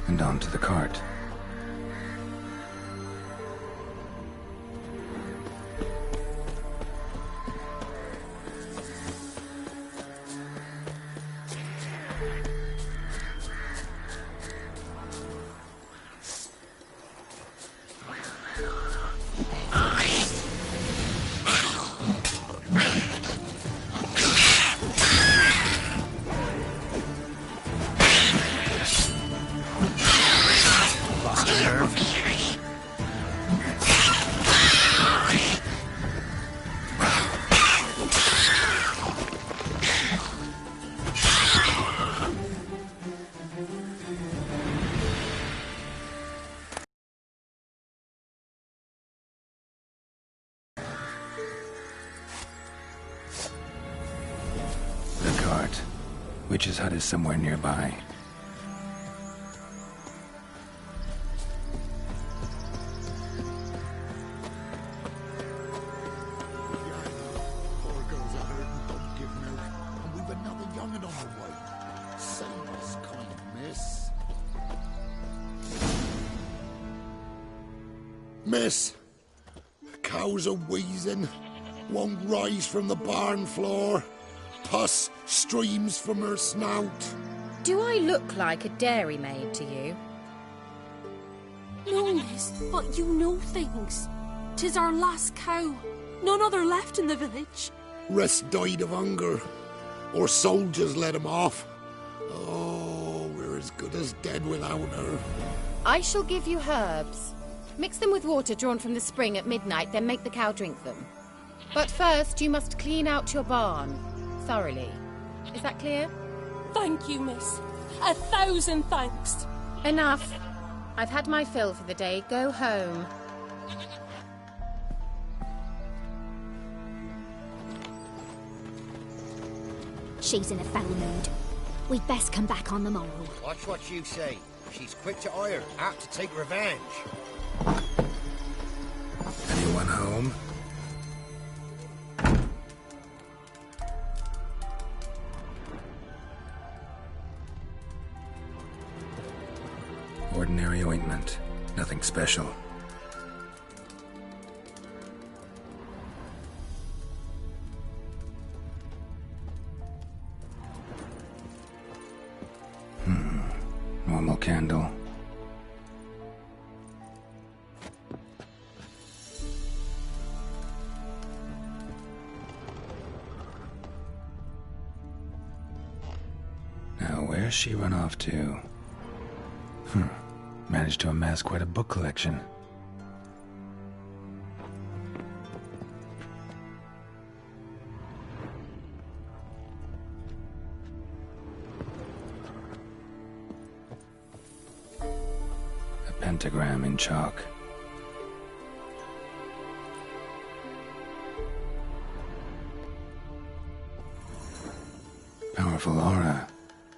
and onto the cart. Witch's hut is somewhere nearby. Poor girls are hurting, don't give milk, and we've another young'un on the way. Save us, kind miss. Miss, cows are wheezing, won't rise from the barn floor. Pus streams from her snout. Do I look like a dairymaid to you? No, miss, but you know things. 'Tis our last cow. None other left in the village. Rest died of hunger, or soldiers let him off. Oh, we're as good as dead without her. I shall give you herbs. Mix them with water drawn from the spring at midnight, then make the cow drink them. But first, you must clean out your barn. Thoroughly. Is that clear? Thank you, miss. 1,000 thanks. Enough. I've had my fill for the day. Go home. She's in a foul mood. We'd best come back on the morrow. Watch what you say. She's quick to ire, apt to take revenge. Anyone home? Ordinary ointment. Nothing special. Normal candle. Now, where's she run off to? Managed to amass quite a book collection. A pentagram in chalk. Powerful aura.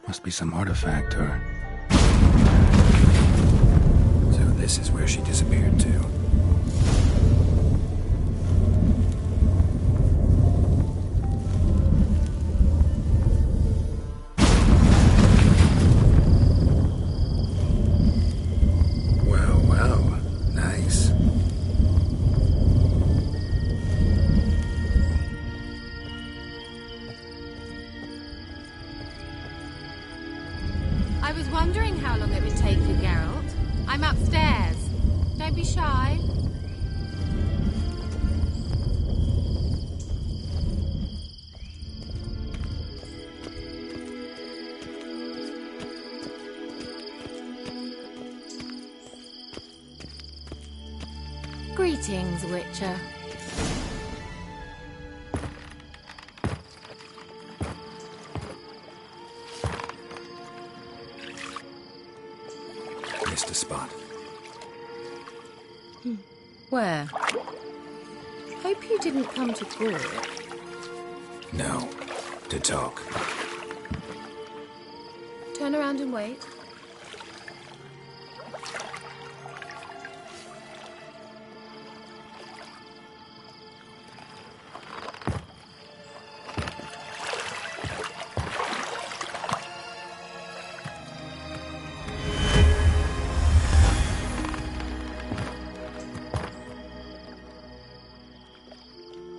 Must be some artifact or... So this is where she disappeared to. Well, well. Nice. I was wondering how long it would take you, Geralt. I'm upstairs. Don't be shy. Greetings, Witcher. Missed a spot. Where? Hope you didn't come to court. No. To talk. Turn around and wait.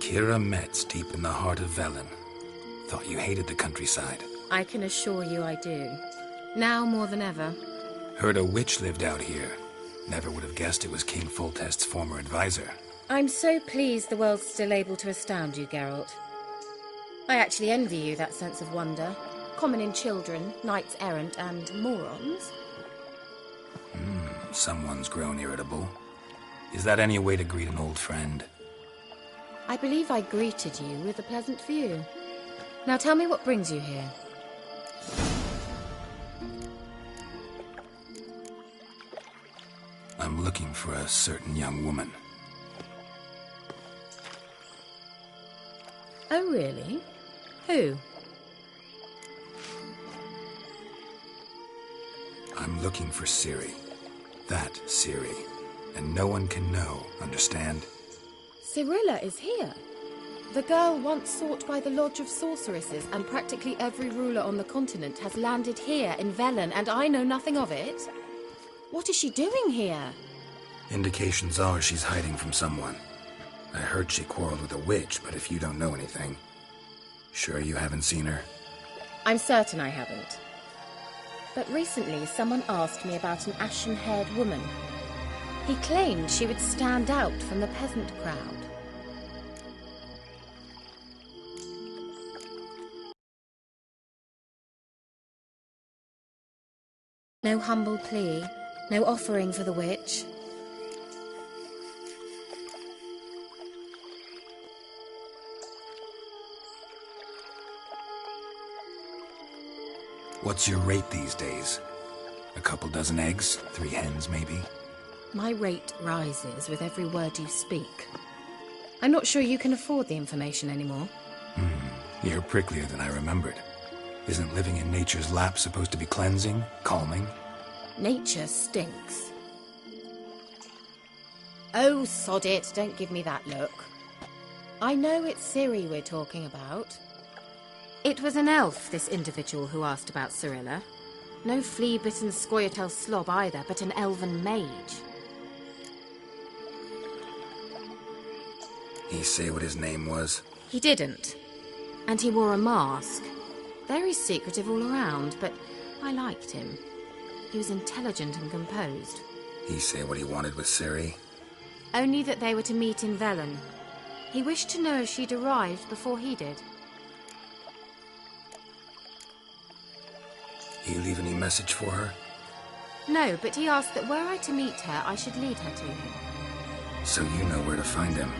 Kira Metz, deep in the heart of Velen. Thought you hated the countryside. I can assure you I do. Now more than ever. Heard a witch lived out here. Never would have guessed it was King Foltest's former advisor. I'm so pleased the world's still able to astound you, Geralt. I actually envy you that sense of wonder. Common in children, knights errant, and morons. Someone's grown irritable. Is that any way to greet an old friend? I believe I greeted you with a pleasant view. Now tell me what brings you here. I'm looking for a certain young woman. Oh, really? Who? I'm looking for Ciri. That Ciri. And no one can know, understand? Cirilla is here. The girl once sought by the Lodge of Sorceresses, and practically every ruler on the continent has landed here in Velen, and I know nothing of it. What is she doing here? Indications are she's hiding from someone. I heard she quarreled with a witch, but if you don't know anything... Sure you haven't seen her? I'm certain I haven't. But recently someone asked me about an ashen-haired woman. He claimed she would stand out from the peasant crowd. No humble plea, no offering for the witch. What's your rate these days? A couple dozen eggs? 3 hens, maybe? My rate rises with every word you speak. I'm not sure you can afford the information anymore. You're pricklier than I remembered. Isn't living in nature's lap supposed to be cleansing, calming? Nature stinks. Oh, sod it, don't give me that look. I know it's Ciri we're talking about. It was an elf, this individual who asked about Cirilla. No flea-bitten Scoia'tael slob either, but an elven mage. He say what his name was? He didn't. And he wore a mask. Very secretive all around, but I liked him. He was intelligent and composed. He say what he wanted with Ciri? Only that they were to meet in Velen. He wished to know if she'd arrived before he did. He leave any message for her? No, but he asked that were I to meet her, I should lead her to him. So you know where to find him?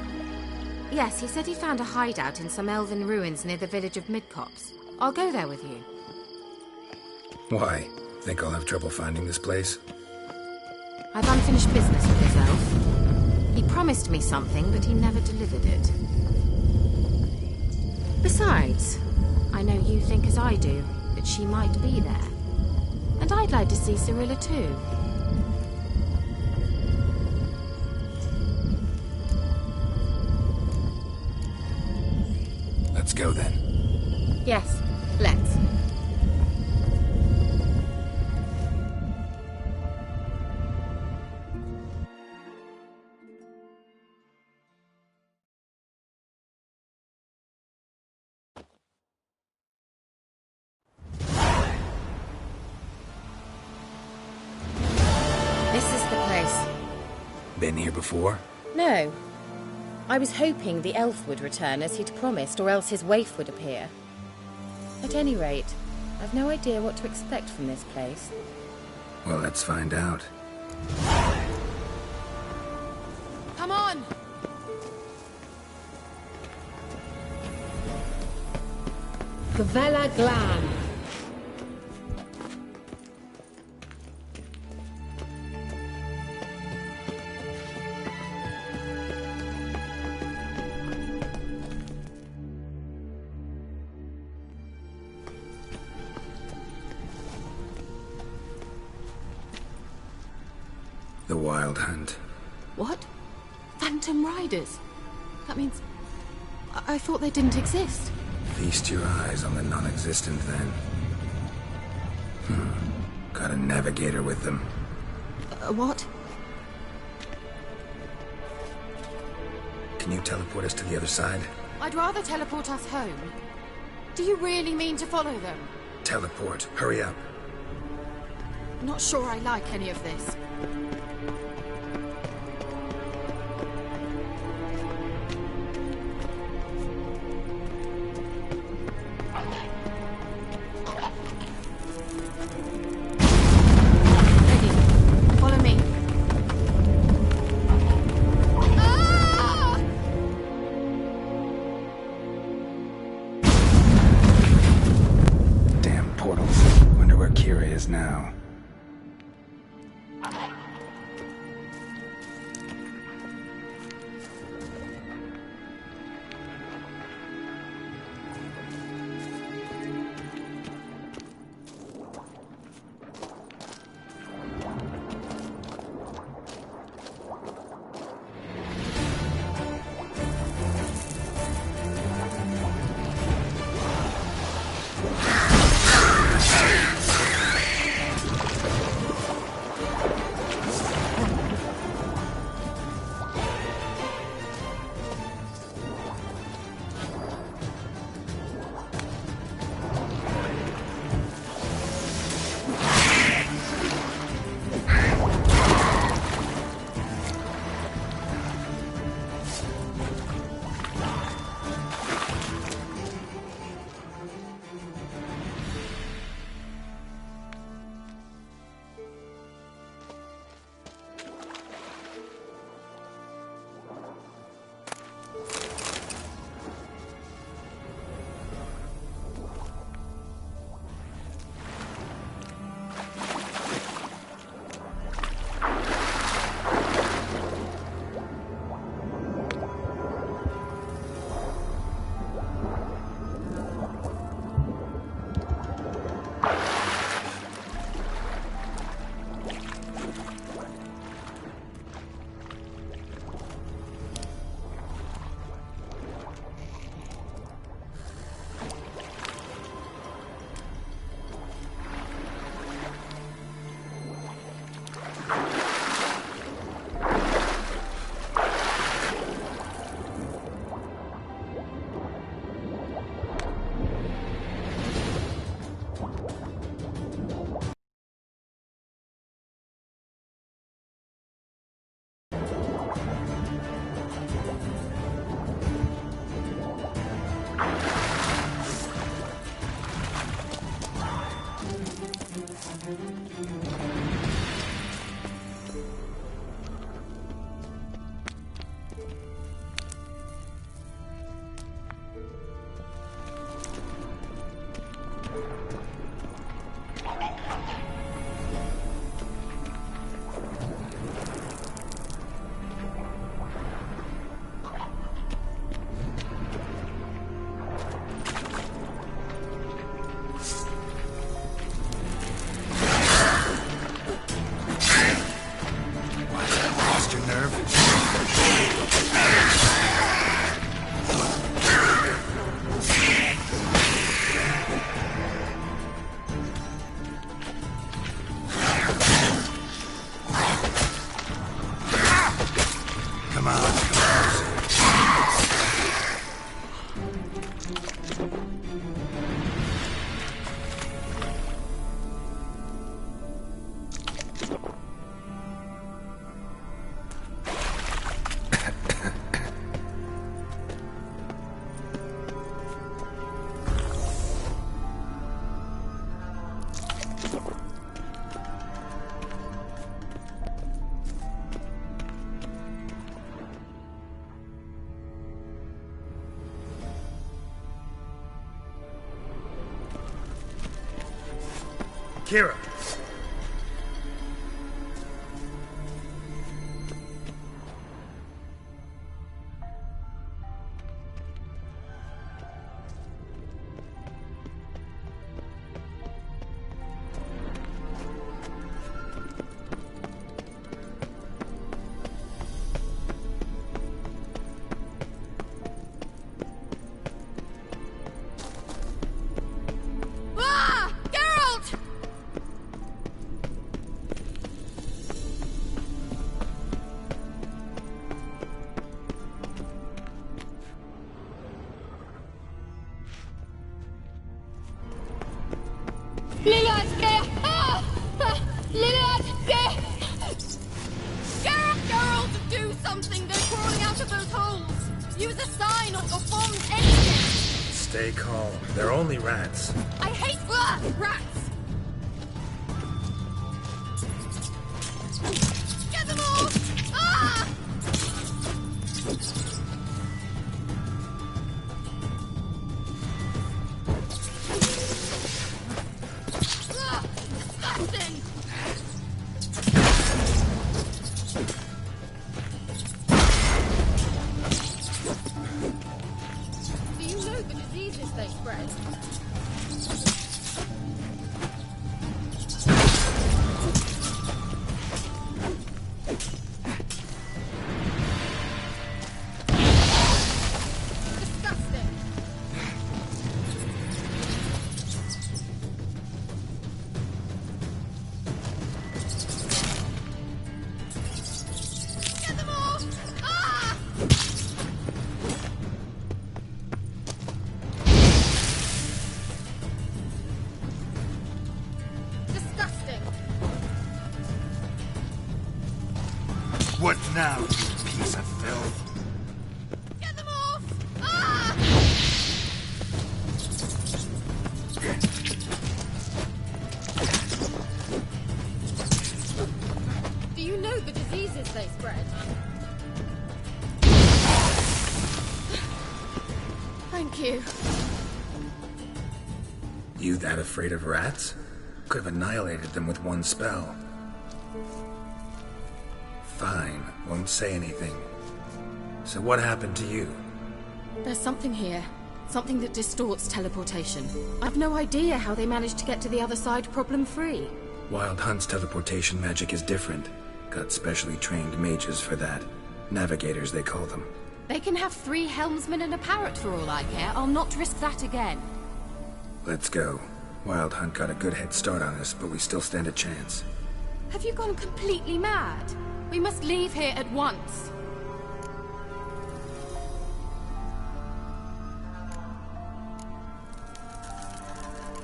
Yes, he said he found a hideout in some elven ruins near the village of Midcopse. I'll go there with you. Why? Think I'll have trouble finding this place? I've unfinished business with this elf. He promised me something, but he never delivered it. Besides, I know you think as I do, that she might be there. And I'd like to see Cirilla too. Let's go then. Yes, let's. This is the place. Been here before? No. I was hoping the elf would return as he'd promised, or else his waif would appear. At any rate, I've no idea what to expect from this place. Well, let's find out. Come on! Gavella Glan. The Wild Hunt. What? Phantom Riders? That means... I thought they didn't exist. Feast your eyes on the non-existent, then. Got a navigator with them. What? Can Can you teleport us to the other side? I'd rather teleport us home. Do you really mean to follow them? Teleport. Hurry up. Not sure I like any of this. Ready. Follow me. Damn portals. Wonder where Kira is now. Kira! Geralt, do something! They're crawling out of those holes! Use a sign or form anything! Stay calm. They're only rats. I hate rats! Get them all! Ah! Disgusting! Do you know the diseases they spread? Disgusting! Get them all! Ah! Disgusting! What now, you piece of filth? Get them off! Ah! Do you know the diseases they spread? Thank you. You that afraid of rats? Could have annihilated them with one spell. Fine, won't say anything. So what happened to you? There's something here. Something that distorts teleportation. I've no idea how they managed to get to the other side problem-free. Wild Hunt's teleportation magic is different. Got specially trained mages for that. Navigators, they call them. They can have 3 helmsmen and a parrot for all I care. I'll not risk that again. Let's go. Wild Hunt got a good head start on us, but we still stand a chance. Have you gone completely mad? We must leave here at once.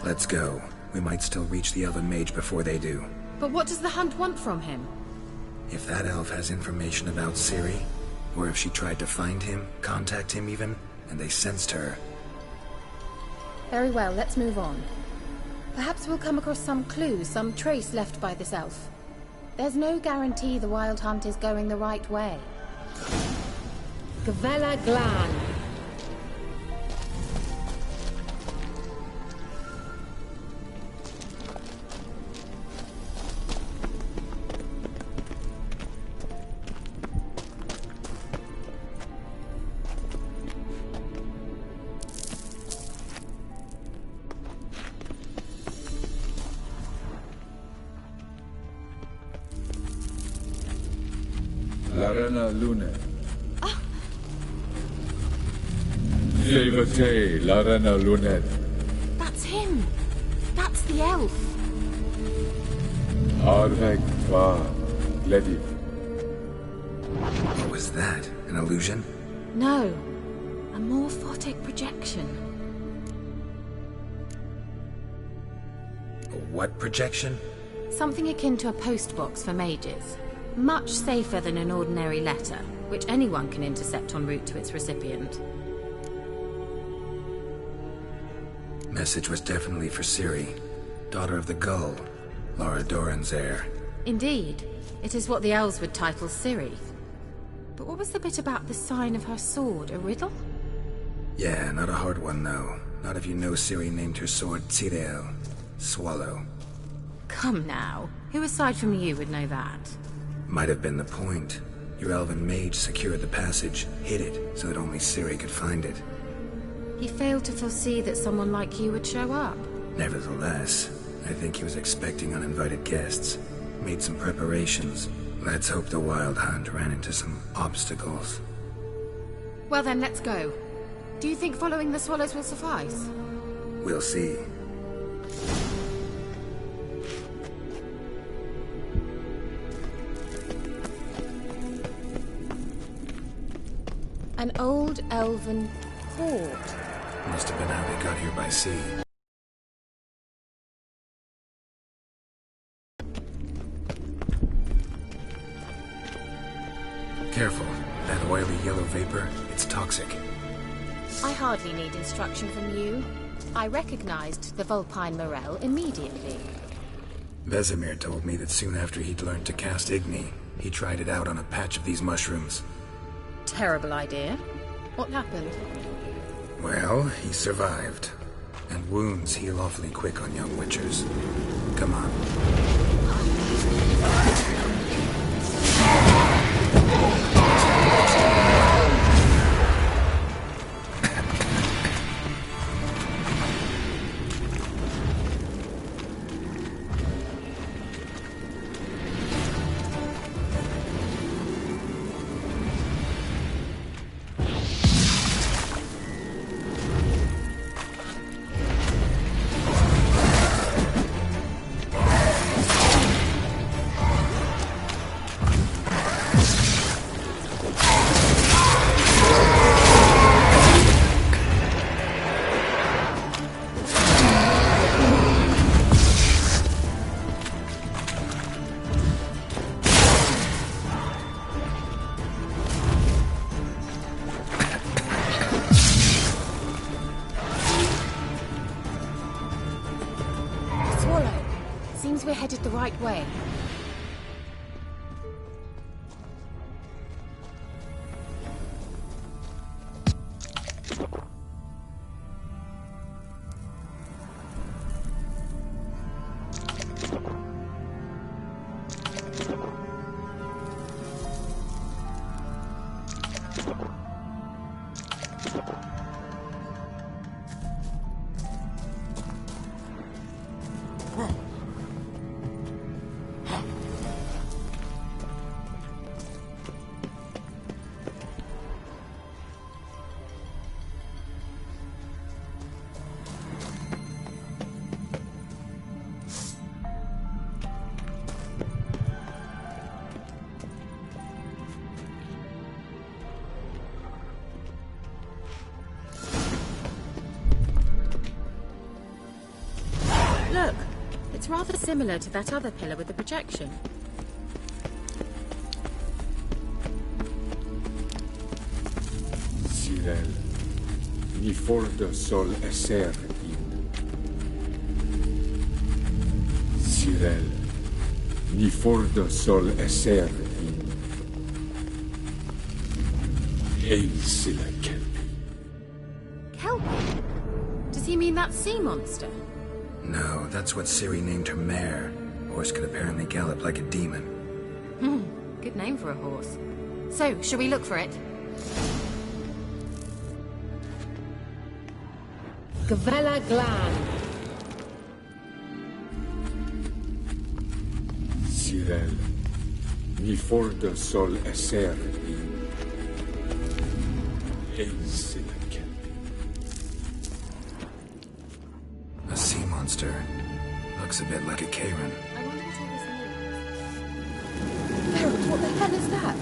Let's go. We might still reach the other mage before they do. But what does the Hunt want from him? If that elf has information about Ciri, or if she tried to find him, contact him even, and they sensed her. Very well, let's move on. Perhaps we'll come across some clue, some trace left by this elf. There's no guarantee the Wild Hunt is going the right way. Gavella Glan. Larena Lune. Silvate, Larena Lunet. That's him! That's the elf! Arvek Tva, Lediv. What was that? An illusion? No. A morphotic projection. A what projection? Something akin to a postbox for mages. Much safer than an ordinary letter, which anyone can intercept en route to its recipient. Message was definitely for Ciri, daughter of the Gull, Lara Doran's heir. Indeed. It is what the elves would title Ciri. But what was the bit about the sign of her sword? A riddle? Yeah, not a hard one though. Not if you know Ciri named her sword Tirel, Swallow. Come now. Who aside from you would know that? Might have been the point. Your elven mage secured the passage, hid it, so that only Ciri could find it. He failed to foresee that someone like you would show up. Nevertheless, I think he was expecting uninvited guests. Made some preparations. Let's hope the Wild Hunt ran into some obstacles. Well then, let's go. Do you think following the swallows will suffice? We'll see. An old elven court. Must have been how they got here by sea. I hardly need instruction from you. I recognized the Vulpine Morel immediately. Vesemir told me that soon after he'd learned to cast Igni, he tried it out on a patch of these mushrooms. Terrible idea. What happened? Well, he survived. And wounds heal awfully quick on young witchers. Come on. Seems we're headed the right way. Look, it's rather similar to that other pillar with the projection. Cyril, ni fordo sol esser in. Cyril, ni fordo sol esser in. Hail Silla Kelpie. Kelpie? Does he mean that sea monster? No, that's what Ciri named her mare. Horse could apparently gallop like a demon. Good name for a horse. So, shall we look for it? Gvella Glan. Cyril, ni fordo sol esser in. Hail Silla Kelpie. A sea monster. Looks a bit like a Karen. I wonder what all this means. Harold, what the hell is that?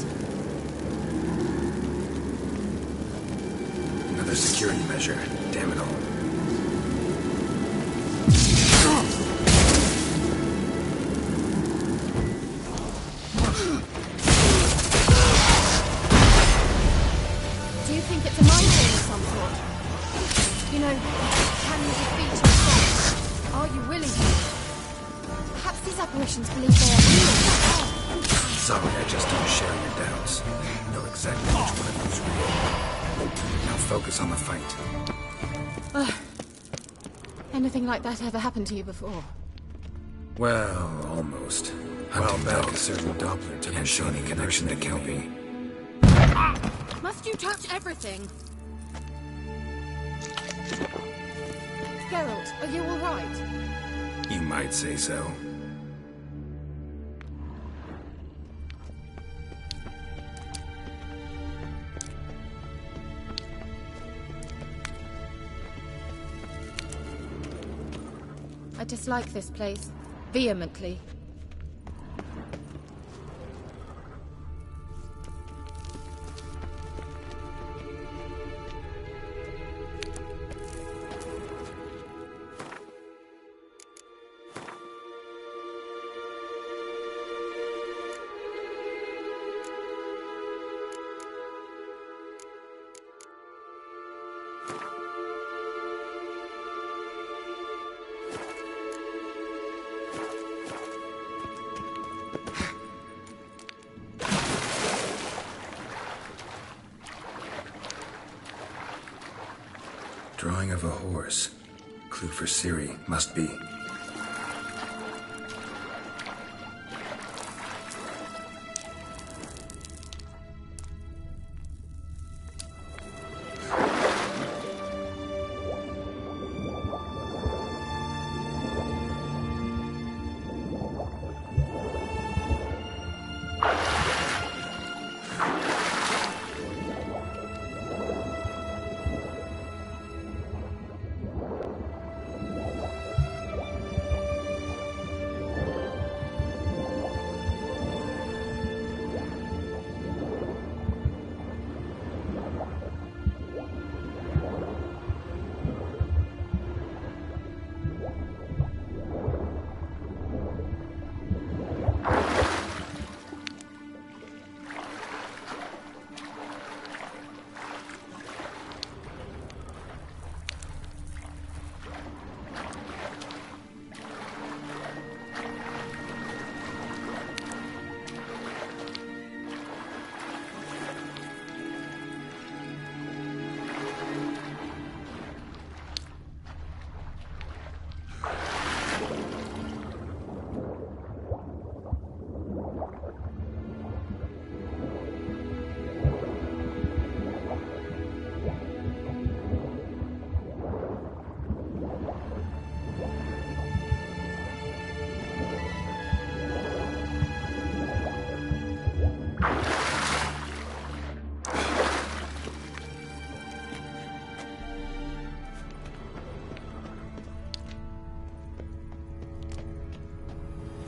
Another security measure. Damn it all. Do you think it's a mind game of some sort? You know, can you defeat yourself? Are you willing to? Perhaps these apparitions believe they are real. Sorry, I just don't share your doubts. I know exactly which one of them's real. Now focus on the fight. Anything like that ever happened to you before? Well, almost. Hunting back a certain Doppler didn't show any connection to Kelpie. Must you touch everything? Geralt, are you all right? You might say so. I dislike this place. Vehemently. Drawing of a horse. Clue for Ciri, must be.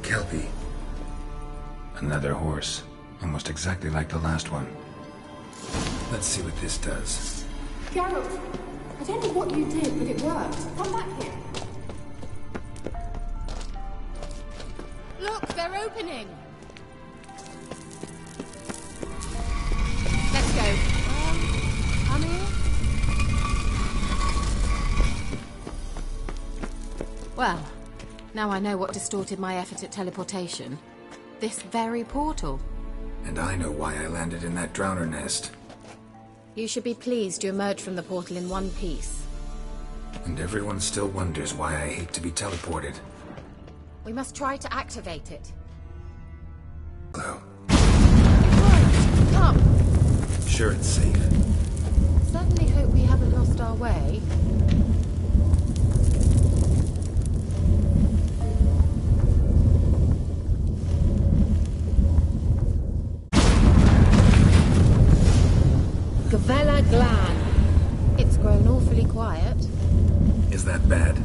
Kelpie. Another horse. Almost exactly like the last one. Let's see what this does. Geralt, I don't know what you did, but it worked. Come back here. Look, they're opening. Let's go. Come here. Well, now I know what distorted my effort at teleportation. This very portal. And I know why I landed in that drowner nest. You should be pleased you emerged from the portal in one piece. And everyone still wonders why I hate to be teleported. We must try to activate it. Hello. Come. Sure it's safe. Certainly hope we haven't lost our way. Gavella Glan. It's grown awfully quiet. Is that bad?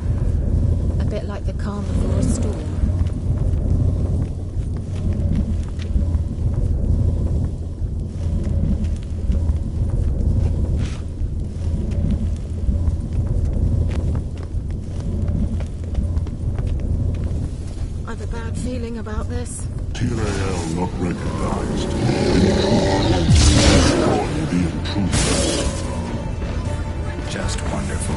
A bit like the calm before a storm. I've a bad feeling about this. Tyrael not recognized. The intruder. Just wonderful.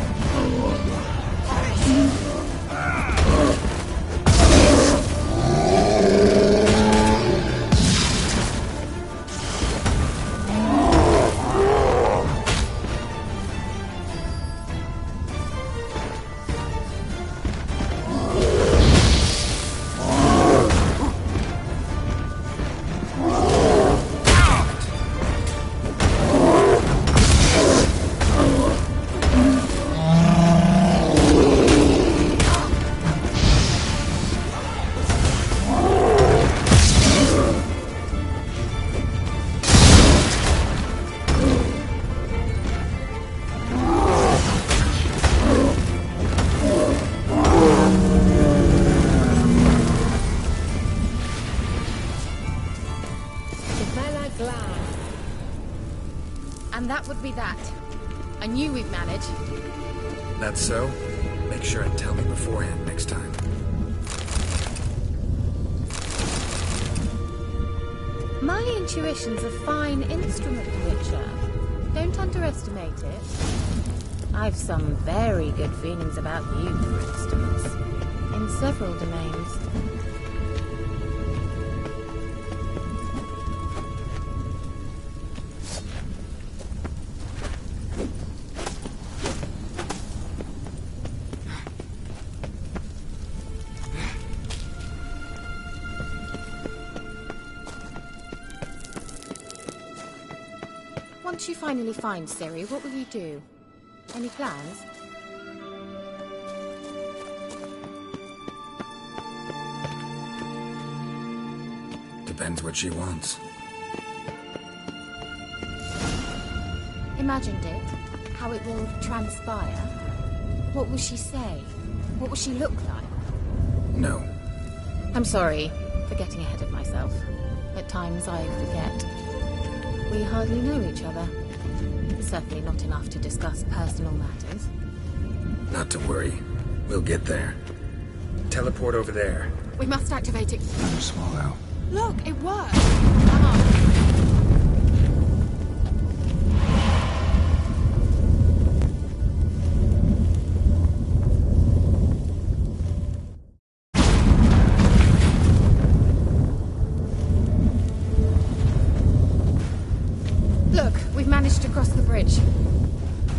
And that would be that. I knew we'd manage. That's so? Make sure and tell me beforehand next time. My intuition's a fine instrument, Witcher. Don't underestimate it. I've some very good feelings about you, for instance. In several domains. Once you finally find Ciri, what will you do? Any plans? Depends what she wants. Imagined it, how it will transpire. What will she say? What will she look like? No. I'm sorry for getting ahead of myself. At times I forget. We hardly know each other. Certainly not enough to discuss personal matters. Not to worry. We'll get there. Teleport over there. We must activate it. Another swallow. Look, it worked. Come on. Look, we've managed to cross the bridge.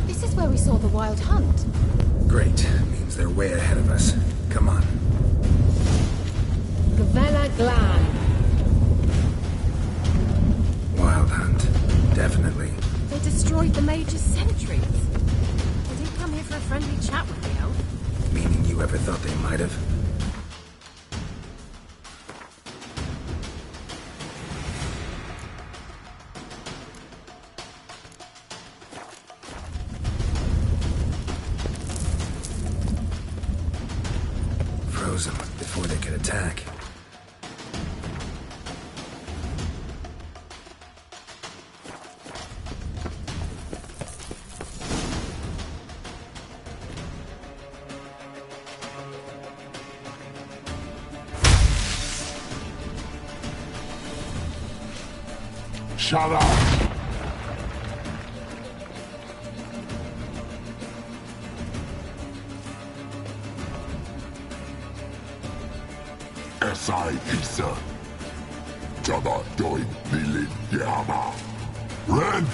This is where we saw the wild hunt. Great. Means they're way ahead of us. Come on. Gavella Glan. Wild hunt. Definitely. They destroyed the Mage's sentries. They didn't come here for a friendly chat with the elf. Meaning you ever thought they might have? Froze them before they could attack. Shut up! SI-6. Jada doin Lilin Yama. Ren!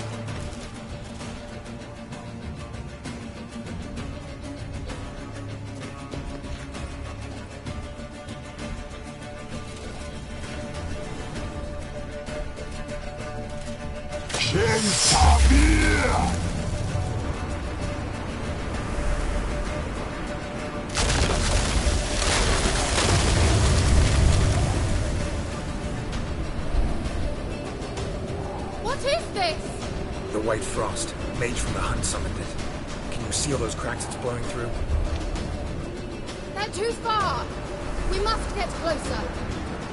Shen Tabir! What is this? The White Frost. Mage from the hunt summoned it. Can you see all those cracks it's blowing through? They're too far. We must get closer.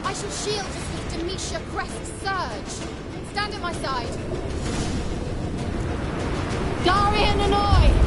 I shall shield us with Demetia Crest Surge. Stand at my side. Darian and I!